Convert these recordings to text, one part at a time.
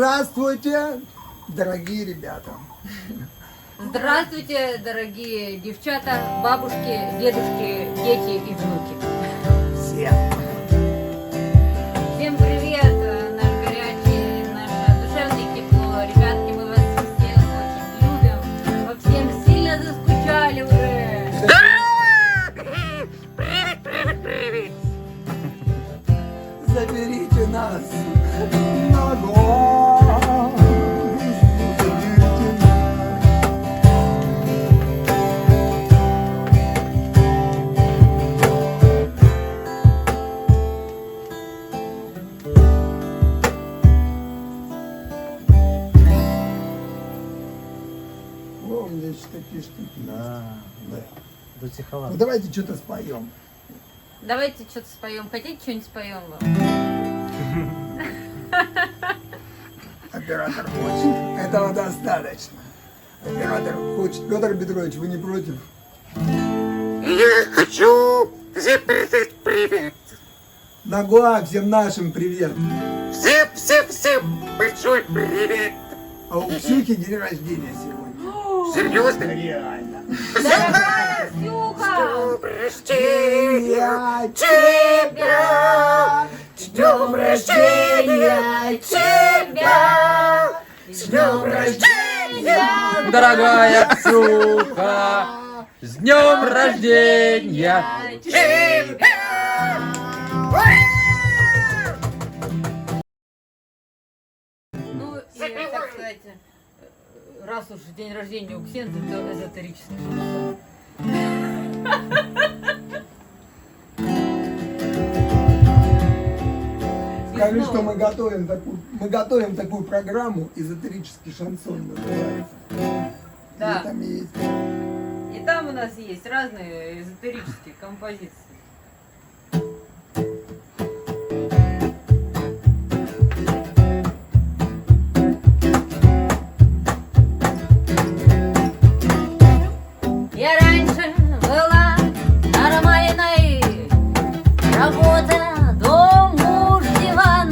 Здравствуйте, дорогие ребята. Здравствуйте, дорогие девчата, бабушки, дедушки, дети и внуки. Всем. Всем привет, наш горячий, наше душевное тепло. Ребятки, мы вас всех очень любим. По всем сильно заскучали уже. Привет! Заберите нас на год. Заберите нас. О, у меня еще такие штуки. Да. Да. До Тихована. Ну давайте что-то споем. Давайте что-то споем. Хотите что-нибудь споем вам? Оператор хочет. Этого достаточно. Оператор хочет. Петр Петрович, вы не против? Я хочу всем передать привет. Нагуа, всем нашим привет. Всем большой привет. А у Ксюхи день рождения сегодня. Серьезно? Реально. Дорогая Ксюха! Рождения тебя! С днем рождения тебя! С днем рождения! Дорогая Ксюха, с днем рождения! Тебя! Ну и, так сказать, раз уж день рождения у Ксензы, то эзотерический шансон. Скажи, И что снова. мы готовим такую программу «Эзотерический шансон» называется. Да. И там есть. И там у нас есть разные эзотерические композиции. Я раньше была нормальной, работа, дом, муж, диван.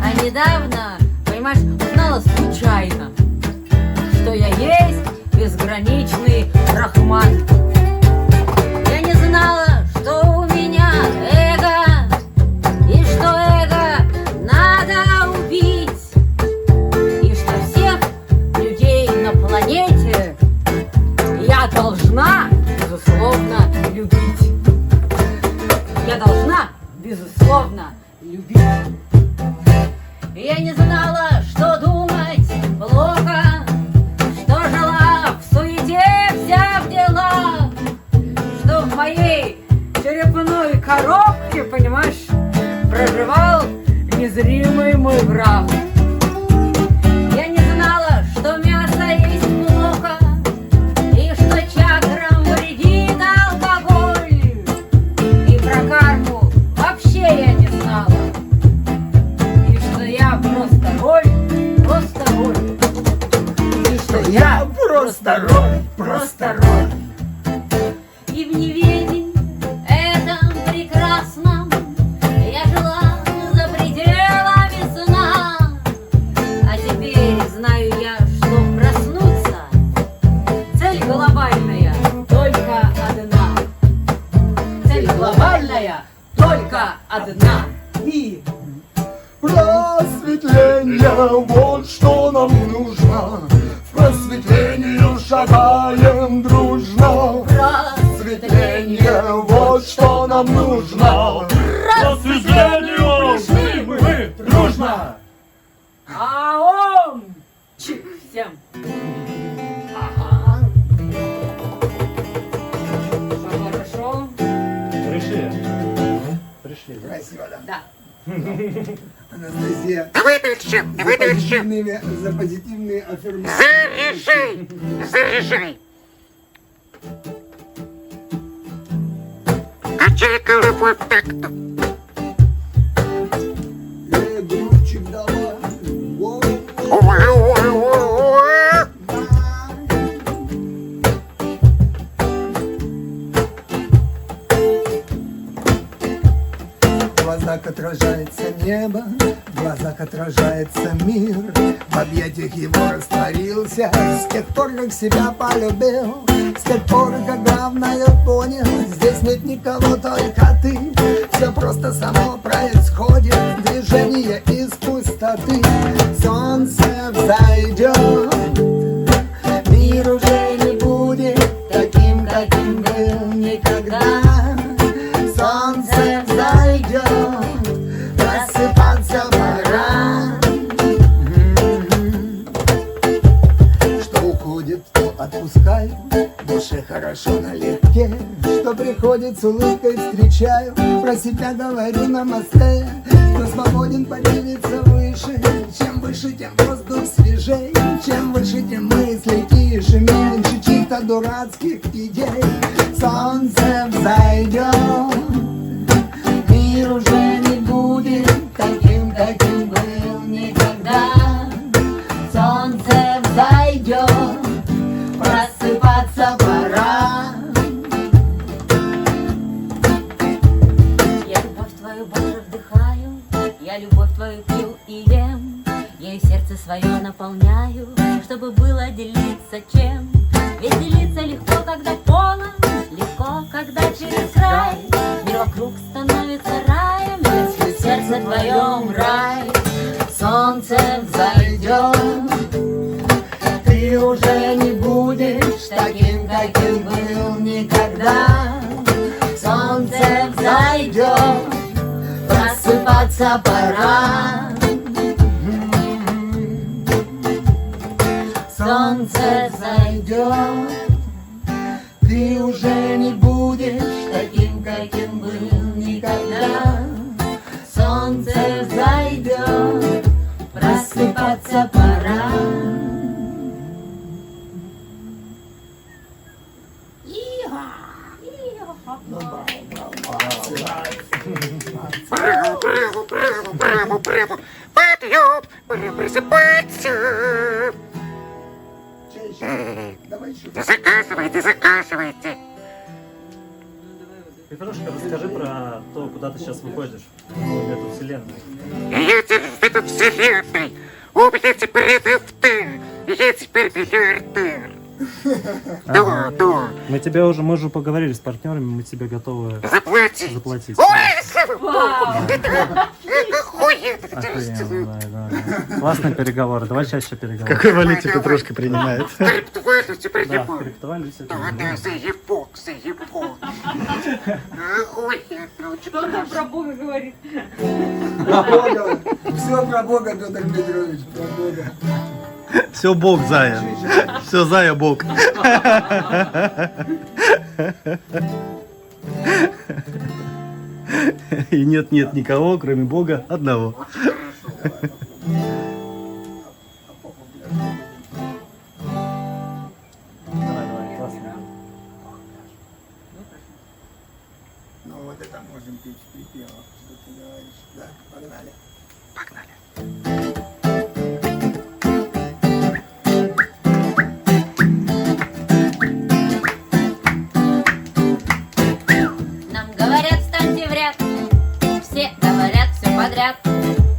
А недавно, понимаешь, узнала случайно, что я есть безграничный брахман. Я не знала, что у меня эго, и что эго надо убить, и что всех людей на планете я должна, безусловно, любить. Я должна, безусловно, любить. Я не знала, что думать плохо, что жила в суете вся в делах, что в моей черепной коробке, понимаешь, проживал незримый мой враг. Я не знала, что мясо есть плохо, и что чакрам вредит алкоголь. И про карму вообще я не знала. И что я просто роль. И что я просто роль, просто роль. И в неведении этом прекрасном я жила за пределами сна. А теперь знаю я, что проснуться цель глобальная только одна. Цель глобальная только одна. И просветление, вот что нам нужно. В просветлению шагаем дружно. Просветление, вот что нам нужно. Просветлению шли мы дружно! Аом! Чик всем! Ага. Всё хорошо? Пришли. Красиво, да? Да. Анастасия, Давай дальше, за позитивные аффирмации. Заряжай. Качай головой в такт. Грубчик давай. Воу. Ой-ой-ой-ой. глазах отражается небо, в глазах отражается мир. В объятиях его растворился с тех пор, как себя полюбил. С тех пор, как главное понял, здесь нет никого, только ты. Все просто само происходит, движение из пустоты. Солнце взойдет, мир уже не будет таким, каким был никогда. Солнце взойдет, просыпаться пора. Что уходит, то отпускаю, душе хорошо налегке. Что приходит, с улыбкой встречаю, про себя говорю на мосте. Кто свободен, поднимется выше, чем выше, тем воздух свежей. Чем выше, тем мысли тише, меньше чьих-то дурацких идей. Солнце взойдет, мир уже не будет таким, каким был никогда. Солнце взойдет, просыпаться пора. Я любовь твою больше вдыхаю, я любовь твою пью и ем. Я и сердце свое наполняю, чтобы было делиться чем. Ведь делиться легко, когда полон, легко, когда через край. Мир вокруг становится раем, если в сердце твоем рай. Солнце взойдет, ты уже не будешь таким, каким был никогда. Солнце взойдет, просыпаться пора. Солнце зайдет, ты уже не будешь таким, каким был никогда. Солнце зайдет, просыпаться пора. Браво, браво, браво, браво, браво. Подъем, пора просыпаться. Давай еще. Заказывайте, заказывайте. Петрушка, расскажи про то, куда ты сейчас выходишь в эту вселенную. Я теперь в этой вселенной. У меня теперь это ты. Я теперь миллиардер. Да, да. Мы тебе уже, мы уже поговорили с партнерами, мы тебе готовы Заплатить. заплатить. Ой, слава богу. Это охуенно. Охуенно, да. Классные переговоры, давай чаще переговоры. Какой валюте Петрушка принимает? Криптовалюту теперь Да, не буду. криптовалюте. Да, да, заебок, заебок. Охуенно. Что там про Бога говорит? Про Бога. Все про Бога, Петр Петрович, про Бога. Все Бог, Зая. Все Зая Бог. И нет никого, кроме Бога одного. Давай, классно. Ну вот это можем петь в припевах, что ты говоришь. Да, погнали. Погнали. Нам говорят, встаньте в ряд. Все говорят все подряд.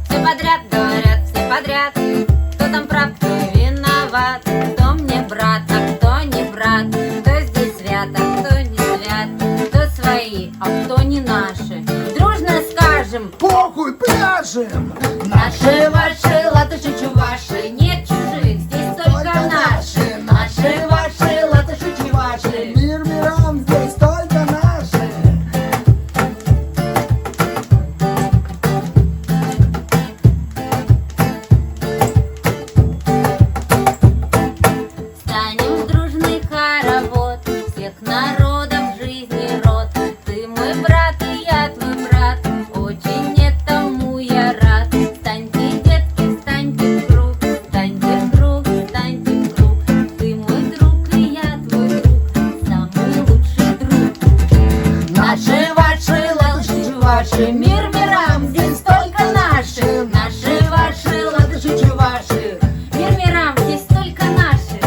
Все подряд говорят, все подряд. Кто там прав, кто виноват. Кто мне брат, а кто не брат. Кто здесь свят, а кто не свят. Кто свои, а кто не наши. Дружно скажем: Похуй, пляшем! наши, ваши, латыши, чуваши. Нет чужих, здесь только наши. Наши, ваши, латыши, чуваши. Мир миром, здесь только наши. Станем в дружный хоровод всех народов жизни род. Ты мой брат, и я твой брат. Очень этому я рад. Станьте, детки, станьте в круг. Станьте в круг, станьте в круг. Ты мой друг, и я твой друг. Самый лучший друг. Наши, ваши, латыши, чуваши. Мир мирам, здесь только наши. Наши, ваши, латыши, чуваши. Мир мирам, здесь только наши.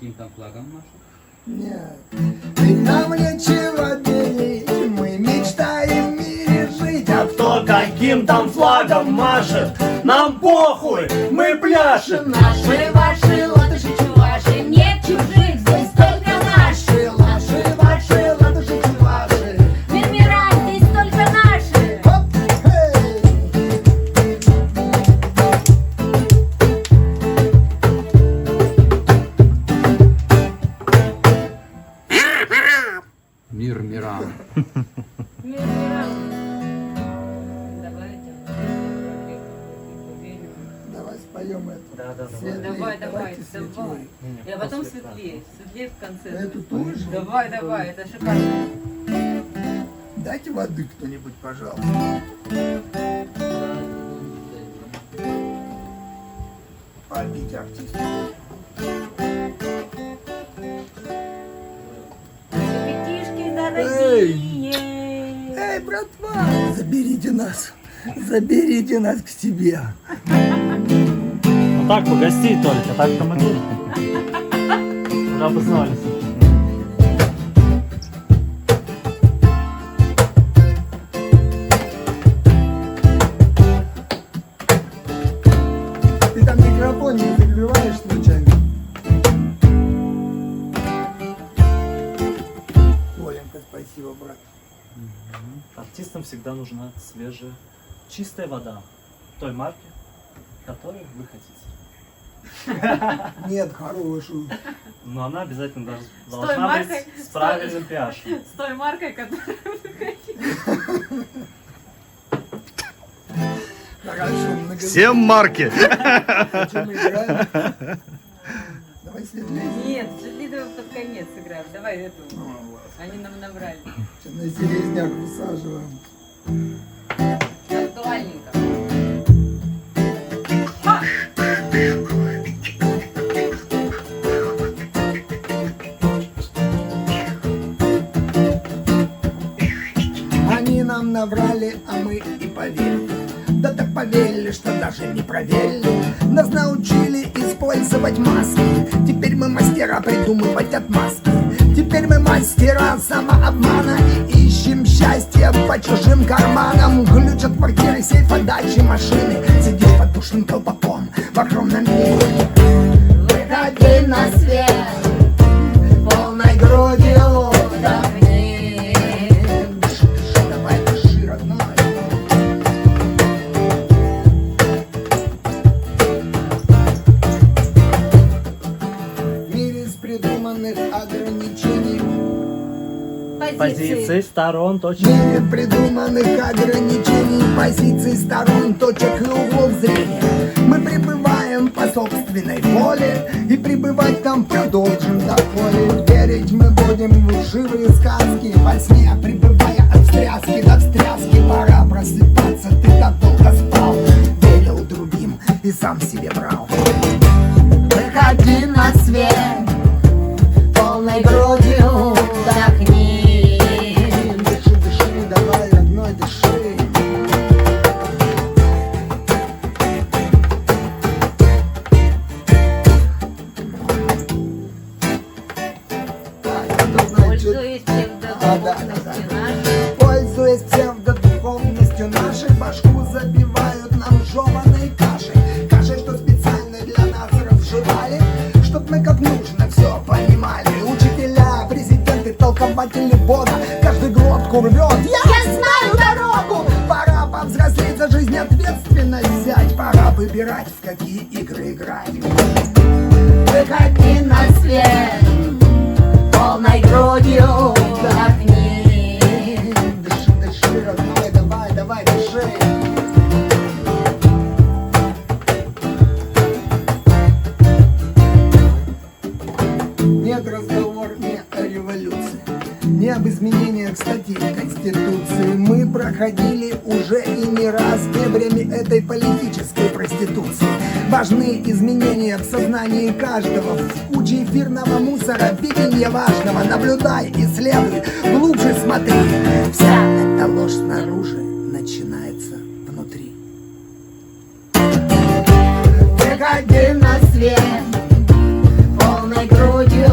каким там флагом машут? Нет, ведь нам нечего делить, мы мечтаем в мире жить, а Кто каким там флагом машет, нам похуй, мы пляшем. Наши, ваши, латыши, чуваши, нет чужих, здесь только наши. ваши, ладуши, чуваши. Мир-мира, здесь только наши. Хоп, эй! Мир мирам. Мир-мира. Давай споем это. Да, да, давай. Светлее, Давай, давай, давайте давай. светлее. И а потом светлее. Светлее в конце. Эту тоже? Давай, давай, это шикарно. Дайте воды кто-нибудь, пожалуйста. Побить артиста. Ребятишки дорогие. Эй, братва, заберите нас к себе. Ну так, погостить только, так там идут. Уже обознались. Ты там микрофон не закрываешь случайно? Оленька, спасибо, брат. Артистам всегда нужна свежая, чистая вода той марки, которую вы хотите. Нет, хорошую. Но она обязательно С той должна маркой, быть с правильным pH. С той маркой, которую вы хотите. Хорошо, Всем марки. Что мы играем? Давай светлее. Нет, следуем под конец играем. Давай эту. Ну, ладно. Они нам набрали. Сейчас на селезняк высаживаем. Актуальненько. Они нам наврали, а мы и поверили. Да так поверили, что даже не проверили. Нас научили использовать маски. Теперь мы мастера придумывать отмазки. Теперь мы мастера самообмана и ищем счастье по чужим карманам. Ключ от квартиры, сейфа, дачи, машины. Сидишь под душным колпаком в огромном мире. Выходи на свет полной грудью, вдохни. Дыши, дыши, давай, дыши, родной. В мире из придуманных ограничений, Позиции сторон, в точно. мире придуманных ограничений, позиций, сторон, точек и углов зрения, мы пребываем по собственной воле и пребывать там продолжим доколе. Верить мы будем в лживые сказки, во сне пребывая от встряски до встряски. Пора просыпаться, ты так долго спал, верил другим и сам себе брал. Выходи на свет полной грудью, вдохни. Дыши, дыши, давай, родной, дыши. Так, кто знает, что- Пользуясь псевдодуховностью нашей. Пользуясь псевдодуховностью нашей, башку забивают нам жеваной кашей. Кашей, что специально для нас разжевали, чтоб мы как нужно все понимали. Учителя, президенты, толкователи бода, каждый глотку рвет. Я знаю дорогу! Пора повзрослеть, за жизнь ответственность взять. Пора выбирать, в какие игры играть. Выходи на свет полной грудью, вдохни. Дыши, дыши, родной, давай, давай, дыши. Нет, разговор не о революции, не об изменениях статей Конституции. Мы проходили уже и не раз дебрями этой политической проституции. Важны изменения в сознании каждого, в куче эфирного мусора, видение важного. Наблюдай, исследуй, глубже смотри. Вся эта ложь снаружи начинается внутри. Выходи на свет полной грудью,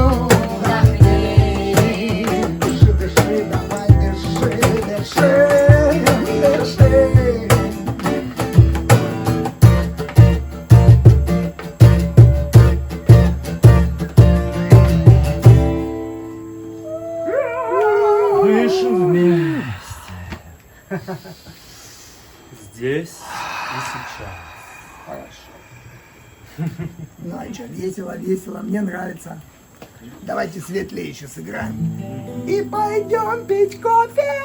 Здесь и сейчас. Хорошо. Ну а что, весело, весело, мне нравится. Давайте светлее еще сыграем. И пойдем пить кофе.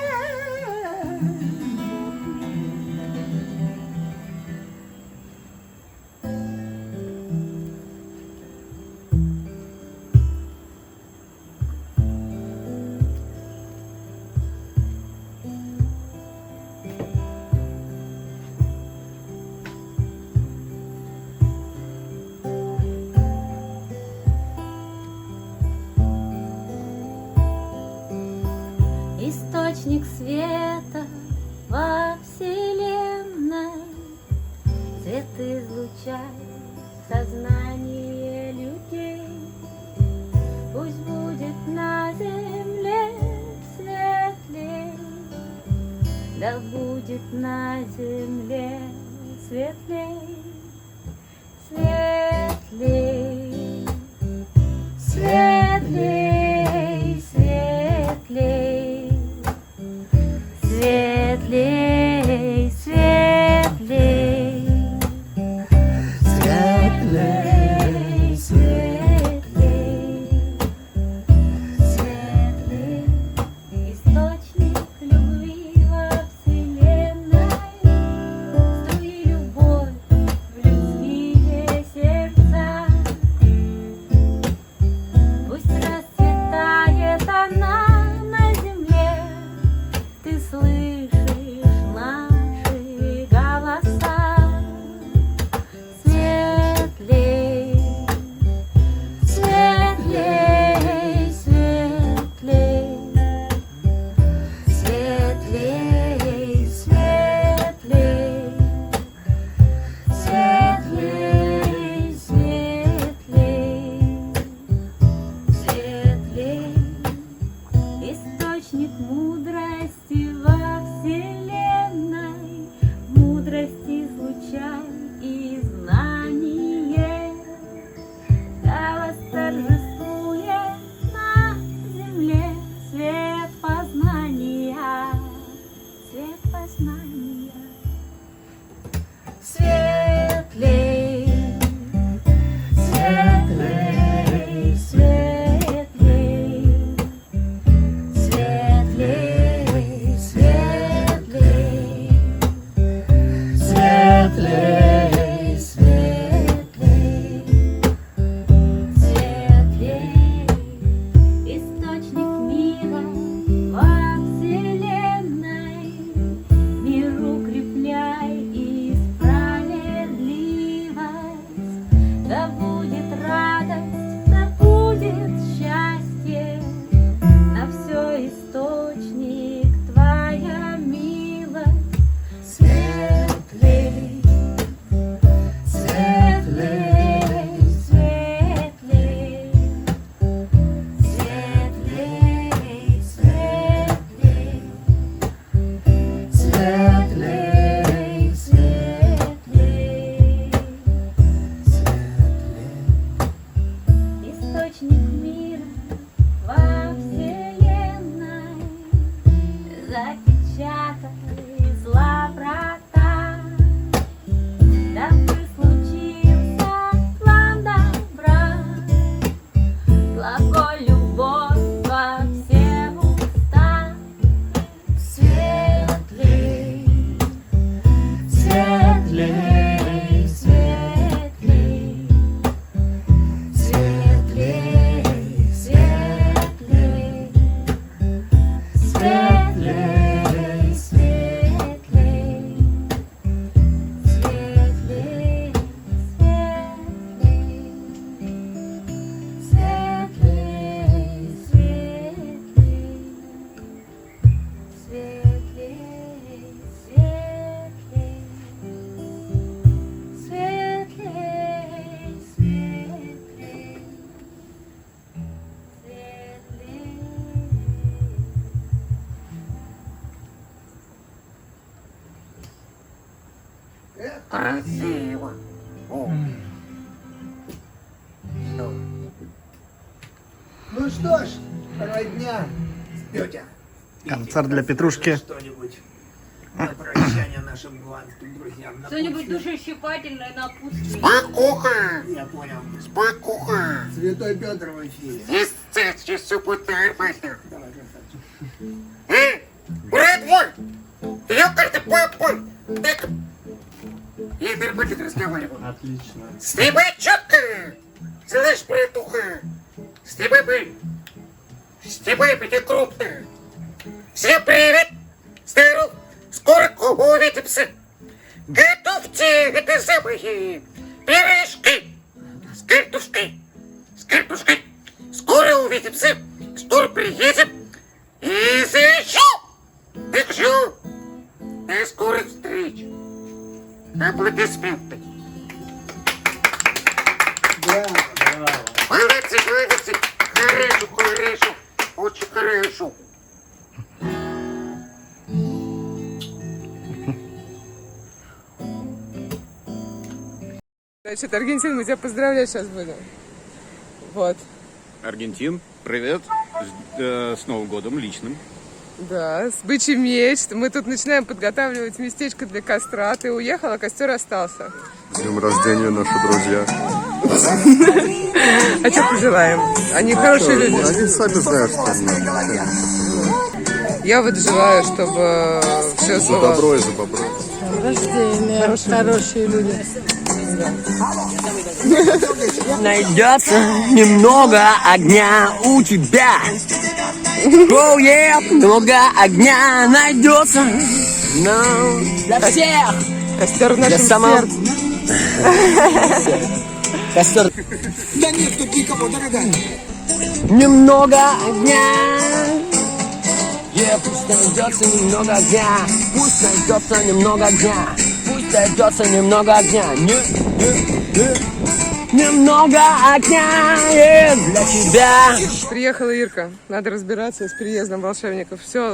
Источник света во вселенной, свет излучает сознание людей. Пусть будет на земле светлей, да будет на земле светлей, светлей, светлей, светлей. Светлей, светлей, светлей, светлей, светлей. Источник любви во вселенной, струи любовь в людские сердца. Пусть расцветает она на земле, ты слышишь наши голоса. Светлей, светлей, светлей, светлей, светлей, светлей, светлей, светлей. Источник мудрости во вселенной, мудрость излучай и знание, да восторжествует на земле свет познания, свет познания. Светлей, светлей, светлей. Светлей, светлей, светлей, светлей, светлей. Источник мира во вселенной, мир укрепляй и справедливость. Да будет радость, да будет счастье, на все источник твоя милость. Светлей, светлей, светлей, светлей, светлей, светлей, светлей, источник мира во вселенной, запечатай зла врата, дабы случился план добра, глаголь любовь во все уста. Светлей, светлей, светлей, светлей, светлей, светлей, светлей, светлей, светлей, Красиво. О. Что? Ну что ж, родня, спёте. Концерт для Петрушки. Что-нибудь На прощание нашим голландским друзьям. Что-нибудь душещипательное напутствие. Спокуха! Я понял. Спокуха! Святой Петр в эфире. Есть цель, есть все будет нормально. Давай, красавчик. Брат мой! Ёкарь-то папа! Так... Я теперь будет разговариваю. Отлично. Стебай четко! Слышь, братуха! Стебай, блин! Стебай, блин, крупно! Всем привет! Здоров! Скоро увидимся! Готовьте это самое пирожки с картошкой! С картошкой! Скоро увидимся! Скоро приедем! И завещу! Так жду! До скорых встреч! Аплодисменты! Браво. Браво. Молодцы, молодцы! Хорошо, хорошо! Очень хорошо! Значит, Аргентина, мы тебя поздравлять сейчас будем. Вот. Аргентин, привет. С Новым годом личным. Да, с бычьим меч. Мы тут начинаем подготавливать местечко для костра. Ты уехал, а костер остался. С днем рождения, наши друзья. А что пожелаем? Они хорошие люди. Они сами знают, что они. Я вот желаю, чтобы все За добро и за бобро. хорошие люди. Найдется немного огня у тебя. Oh, yeah, много огня найдется. Но для всех. Костер в Для нашем самого... сердце. Костер. Да нет тут никого, дорогая. Немного огня. Пусть найдется немного огня. Пусть найдется немного огня. Пусть найдется немного огня. Немного огня для тебя. Приехала Ирка. Надо разбираться с приездом волшебников. Все.